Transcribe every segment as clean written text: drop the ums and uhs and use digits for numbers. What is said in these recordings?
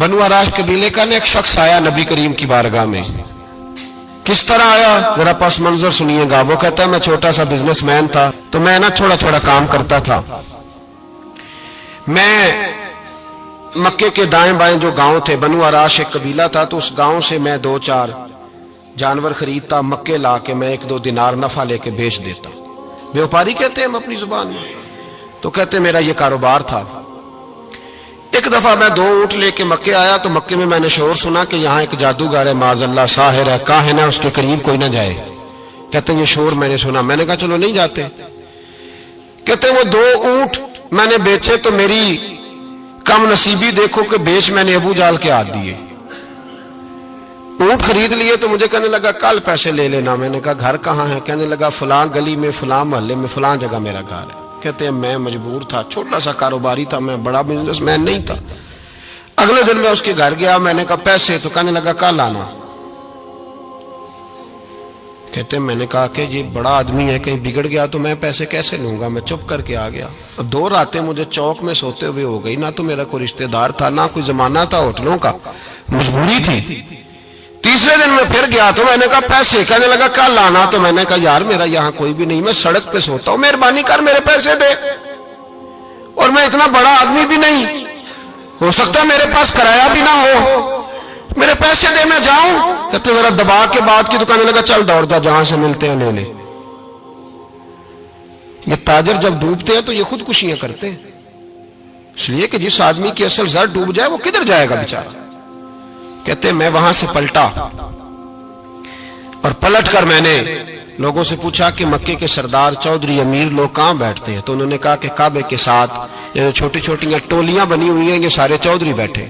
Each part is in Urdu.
بنو عراش قبیلے کا ایک شخص آیا نبی کریم کی بارگاہ میں. کس طرح آیا ذرا پس منظر سنیے گا. وہ کہتا ہے میں چھوٹا سا بزنس مین تھا تو میں تھوڑا تھوڑا کام کرتا تھا. میں مکے کے دائیں بائیں جو گاؤں تھے، بنو عراش ایک قبیلہ تھا، تو اس گاؤں سے میں 2-4 جانور خریدتا، مکے لا کے میں 1-2 دینار نفع لے کے بیچ دیتا. بیوپاری کہتے ہیں ہم اپنی زبان میں. تو کہتے میرا یہ کاروبار تھا. ایک دفعہ میں 2 اونٹ لے کے مکے آیا تو مکے میں نے شور سنا کہ یہاں ایک جادوگر ہے، معاذ اللہ ساحر ہے، کاہن ہے، اس کے قریب کوئی نہ جائے. کہتے ہیں یہ شور میں نے سنا. میں نے کہا چلو نہیں جاتے. کہتے ہیں وہ 2 اونٹ میں نے بیچے تو میری کم نصیبی دیکھو کہ بیچ میں نے ابو جال کے ہاتھ دیے. اونٹ خرید لیے تو مجھے کہنے لگا کل پیسے لے لینا. میں نے کہا گھر کہاں ہے؟ کہنے لگا فلاں گلی میں، فلاں محلے میں، فلاں جگہ میرا گھر ہے. کہتے ہیں میں مجبور تھا، چھوٹا سا کاروباری تھا، میں بڑا بزنس مین نہیں تھا. اگلے دن میں اس کے گھر گیا. میں نے کہا پیسے؟ تو کہنے لگا کل آنا. کہتے ہیں میں نے کہا کہ یہ بڑا آدمی ہے، کہیں بگڑ گیا تو میں پیسے کیسے لوں گا. میں چپ کر کے آ گیا. 2 راتیں مجھے چوک میں سوتے ہوئے ہو گئی. نہ تو میرا کوئی رشتہ دار تھا، نہ کوئی زمانہ تھا ہوٹلوں کا، مجبوری تھی. تیسرے دن میں پھر گیا تو میں نے کہا پیسے؟ کہنے لگا کل آنا. تو میں نے کہا یار میرا یہاں کوئی بھی نہیں، میں سڑک پہ سوتا ہوں، مہربانی کر میرے پیسے دے. اور میں اتنا بڑا آدمی بھی نہیں، ہو سکتا میرے پاس کرایہ بھی نہ ہو، میرے پیسے دے میں جاؤں. کہتے ذرا دبا کے بات کی تو کہنے لگا چل دوڑ جا، جہاں سے ملتے ہیں لے لے. یہ تاجر جب ڈوبتے ہیں تو یہ خودکشیاں کرتے ہیں، اس لیے کہ جس آدمی کی اصل زر ڈوب جائے وہ کدھر جائے گا بیچارہ. کہتے ہیں میں وہاں سے پلٹا اور پلٹ کر میں نے لوگوں سے پوچھا کہ مکے کے سردار چودھری امیر لوگ کہاں بیٹھتے ہیں. تو انہوں نے کہا کہ کعبے کے ساتھ یہ چھوٹی چھوٹی ٹولیاں بنی ہوئی ہیں، یہ سارے چودھری بیٹھے.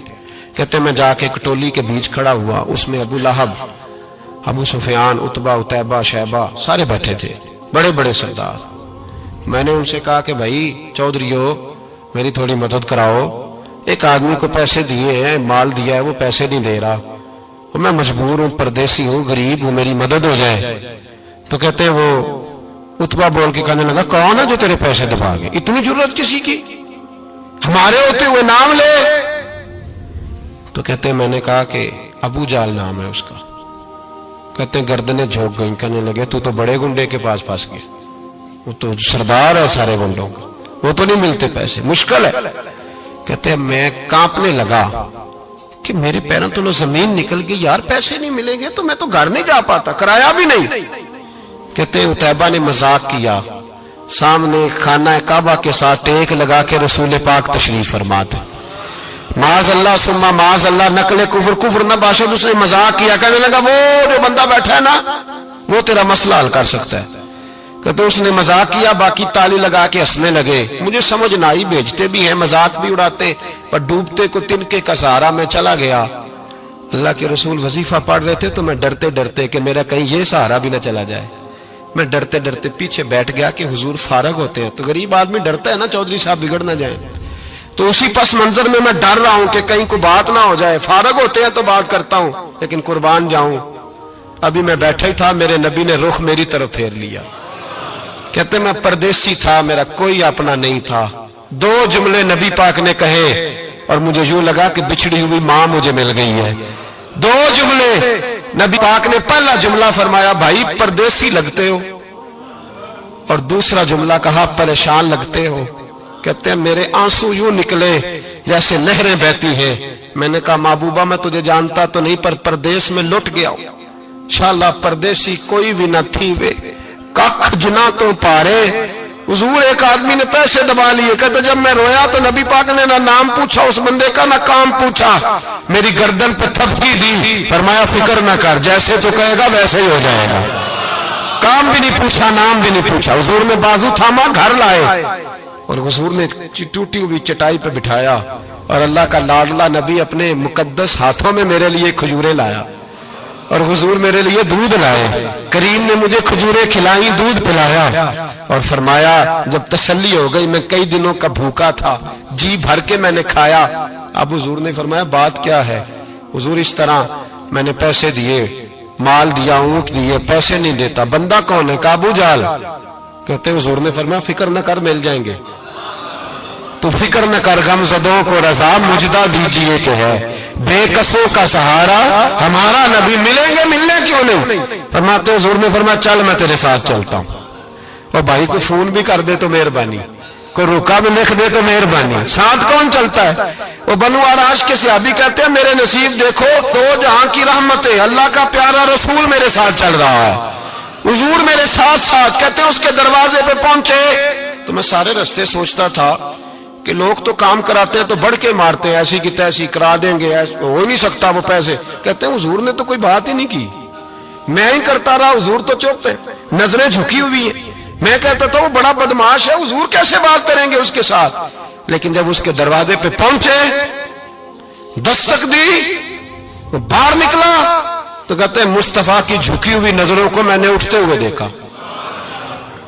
کہتے ہیں میں جا کے ایک ٹولی کے بیچ کھڑا ہوا، اس میں ابو لہب، ابو سفیان، عتبہ، عتیبہ، شیبہ سارے بیٹھے تھے، بڑے بڑے سردار. میں نے ان سے کہا کہ بھائی چودھریو میری تھوڑی مدد کراؤ، ایک آدمی کو پیسے دیے ہیں، مال دیا ہے، وہ پیسے نہیں دے رہا، میں مجبور ہوں، پردیسی ہوں، غریب ہوں، میری مدد ہو جائے. تو کہتے ہیں وہ عتبہ بول کے کہنے لگا کون ہے جو تیرے پیسے دبا گئے؟ اتنی ضرورت کسی کی؟ ہمارے ہوتے ہوئے نام لے. تو کہتے ہیں میں نے کہا کہ ابو جال نام ہے اس کا. کہتے ہیں گردنیں جھوک گئیں. کہنے لگے تو بڑے گنڈے کے پاس پھنس گئے، وہ تو سردار ہے سارے گنڈوں کا، وہ تو نہیں ملتے پیسے، مشکل ہے. کہتے ہیں میں کانپنے لگا کہ میرے پیروں تو زمین نکل گئی، یار پیسے نہیں ملیں گے تو میں تو گھر نہیں جا پاتا، کرایہ بھی نہیں. کہتے ہیں عتیبہ نے مذاق کیا، سامنے خانہ کعبہ کے ساتھ ٹیک لگا کے رسول پاک تشریف فرماتے، معاذ اللہ ثم معاذ اللہ، نقل کفر نہ باشد. اس نے مذاق کیا، کہنے لگا وہ جو بندہ بیٹھا ہے نا وہ تیرا مسئلہ حل کر سکتا ہے. کہتے اس نے مذاق کیا، باقی تالی لگا کے ہنسنے لگے. مجھے سمجھ نہ آئی، بیچتے بھی ہیں، مذاق بھی اڑاتے، پر ڈوبتے کو تنکے کا سہارا میں چلا گیا. اللہ کے رسول وظیفہ پڑھ رہے تھے تو میں ڈرتے ڈرتے کہ میرا کہیں یہ سہارا بھی نہ چلا جائے، میں ڈرتے ڈرتے پیچھے بیٹھ گیا کہ حضور فارغ ہوتے ہیں. تو غریب آدمی ڈرتا ہے نا چودھری صاحب بگڑ نہ جائیں. تو اسی پس منظر میں ڈر رہا ہوں کہ کہیں کوئی بات نہ ہو جائے. فارغ ہوتے ہیں تو بات کرتا ہوں لیکن قربان جاؤں. ابھی میں بیٹھا ہی تھا، میرے نبی نے رخ میری طرف پھیر لیا. کہتے میں پردیسی تھا، میرا کوئی اپنا نہیں تھا. 2 جملے نبی پاک نے کہے اور مجھے یوں لگا کہ بچھڑی ہوئی ماں مجھے مل گئی ہے. 2 جملے نبی پاک نے. پہلا جملہ فرمایا بھائی پردیسی لگتے ہو، اور دوسرا جملہ کہا پریشان لگتے ہو. کہتے ہیں میرے آنسو یوں نکلے جیسے نہریں بہتی ہیں. میں نے کہا محبوبہ میں تجھے جانتا تو نہیں، پر پردیس میں لٹ گیا ہوں. انشاءاللہ پردیسی کوئی بھی نہ تھی وے کخ جنا تو پارے. حضور ایک آدمی نے پیسے دبا لیے. کہتے جب میں رویا تو نبی پاک نے نہ نام پوچھا اس بندے کا، نہ کام پوچھا، میری گردن پہ تھپکی دی، فرمایا فکر نہ کر، جیسے تو کہے گا ویسے ہی ہو جائے گا. کام بھی نہیں پوچھا، نام بھی نہیں پوچھا. حضور نے بازو تھاما، گھر لائے اور حضور نے ٹوٹی ہوئی چٹائی پہ بٹھایا اور اللہ کا لاڈلا نبی اپنے مقدس ہاتھوں میں میرے لیے کھجوریں لایا اور حضور میرے لیے دودھ لائے. کریم نے مجھے کھجوریں کھلائیں، دودھ پلایا اور فرمایا جب تسلی ہو گئی، میں کئی دنوں کا بھوکا تھا، جی بھر کے میں نے کھایا. اب حضور نے فرمایا بات کیا ہے؟ حضور اس طرح میں نے پیسے دیے، مال دیا، اونٹ دیے، پیسے نہیں دیتا. بندہ کون ہے؟ ابو جال. کہتے حضور نے فرمایا فکر نہ کر، مل جائیں گے. تو فکر نہ کر، غم زدوں کو رضا مجدہ دیجئے کہ ہے، بے کسوں کا سہارا ہمارا نبی، ملیں گے ملنے کیوں نہیں؟ فرماتے حضور نے فرمایا چل میں تیرے ساتھ چلتا ہوں۔ اور بھائی کو فون بھی کر دے تو مہربانی، کوئی روکا بھی لکھ دے تو مہربانی، ساتھ کون چلتا ہے؟ وہ بنو آراش کے صحابی کہتے ہیں میرے نصیب دیکھو، دو جہاں کی رحمتیں، اللہ کا پیارا رسول میرے ساتھ چل رہا ہے، حضور میرے ساتھ ساتھ۔ کہتے ہیں اس کے دروازے پہ پہنچے تو میں سارے رستے سوچتا تھا کہ لوگ تو کام کراتے ہیں تو بڑھ کے مارتے ہیں، ایسی کی تیسی کرا دیں گے، ہو ہی نہیں سکتا وہ پیسے۔ کہتے ہیں حضور نے تو کوئی بات ہی نہیں کی، میں ہی کرتا رہا، حضور تو چپ ہے، نظریں جھکی ہوئی ہیں۔ میں کہتا تھا وہ بڑا بدماش ہے، حضور کیسے بات کریں گے اس کے ساتھ؟ لیکن جب اس کے دروازے پہ پہنچے، دستک دی، وہ باہر نکلا تو کہتے ہیں مصطفیٰ کی جھکی ہوئی نظروں کو میں نے اٹھتے ہوئے دیکھا۔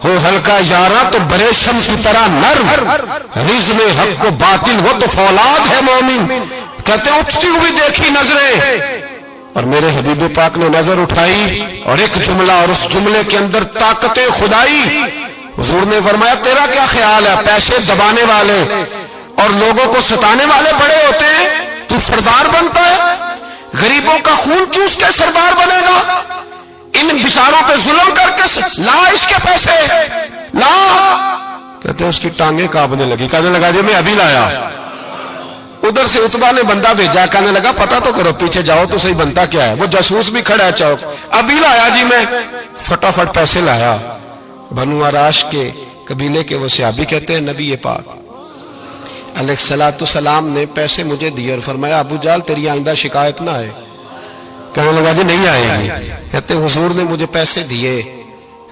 ہو ہلکا یارا تو بریشم کی طرح نرم، رزم حق کو باطل ہو تو فولاد ہے مومن۔ کہتے ہیں اٹھتی ہوئی دیکھی نظریں، اور میرے حبیب پاک نے نظر اٹھائی اور ایک جملہ، اور اس جملے کے اندر طاقت خدائی۔ حضور نے فرمایا تیرا کیا خیال ہے؟ پیسے دبانے والے اور لوگوں کو ستانے والے بڑے ہوتے ہیں، تو سردار بنتا ہے؟ غریبوں کا خون چوس کے سردار بنے گا؟ ان بیچاروں پہ ظلم کر کے لا اس کے پیسے لا۔ کہتے ہیں اس کی ٹانگیں کانپنے لگی، کہنے لگا جی میں ابھی لایا۔ ادھر سے عتبہ نے بندہ بھیجا، کہنے لگا پتہ تو کرو، پیچھے جاؤ تو صحیح بنتا کیا ہے۔ وہ جاسوس بھی کھڑا ہے چوک، ابھی لایا جی میں، فٹافٹ پیسے لایا۔ بنو آراش کے قبیلے کے وہ صحابی کہتے ہیں نبی پاک علیہ الصلوۃ والسلام نے پیسے مجھے دیے اور فرمایا ابو جہل تیری آئندہ شکایت نہ آئے۔ کہنے لگا جی نہیں آئے گی۔ کہتے ہیں حضور نے مجھے پیسے دیے،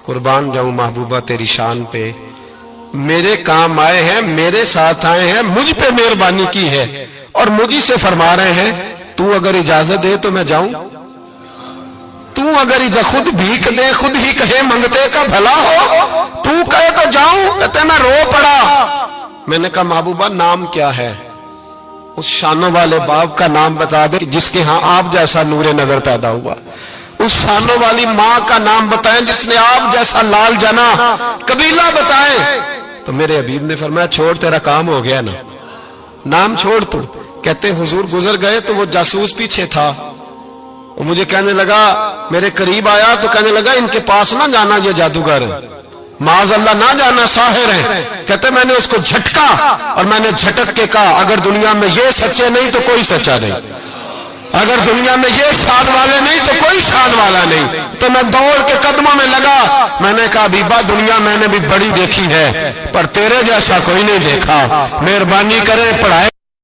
قربان جاؤں محبوبہ تیری شان پہ، میرے کام آئے ہیں، میرے ساتھ آئے ہیں، مجھ پہ مہربانی کی ہے، اور مجھے سے فرما رہے ہیں تو اگر اجازت دے تو میں جاؤں، تو اگر خود بھیک دے، خود ہی کہے منگتے کا بھلا ہو، تو کہے تو جاؤں۔ کہتے ہیں میں رو پڑا۔ میں نے کہا محبوبہ نام کیا ہے؟ اس شانوں والے باپ کا نام بتا دے جس کے ہاں آپ جیسا نور نظر پیدا ہوا، اس شانوں والی ماں کا نام بتائیں جس نے آپ جیسا لال جنا، قبیلہ بتائیں۔ تو میرے حبیب نے فرمایا چھوڑ تیرا کام ہو گیا نا، نام چھوڑ تو۔ کہتے ہیں حضور گزر گئے تو وہ جاسوس پیچھے تھا، وہ مجھے کہنے لگا، میرے قریب آیا تو کہنے لگا ان کے پاس نہ جانا، یہ جادوگر ہے، معاذ اللہ نہ جانا، ساحر ہیں۔ کہتے میں نے اس کو جھٹکا اور میں نے جھٹک کے کہا اگر دنیا میں یہ سچے نہیں تو کوئی سچا نہیں، اگر دنیا میں یہ شان والے نہیں تو کوئی شان والا نہیں۔ تو میں دوڑ کے قدموں میں لگا، میں نے کہا حبیبہ دنیا میں نے بھی بڑی دیکھی ہے پر تیرے جیسا کوئی نہیں دیکھا، مہربانی کرے پڑھائے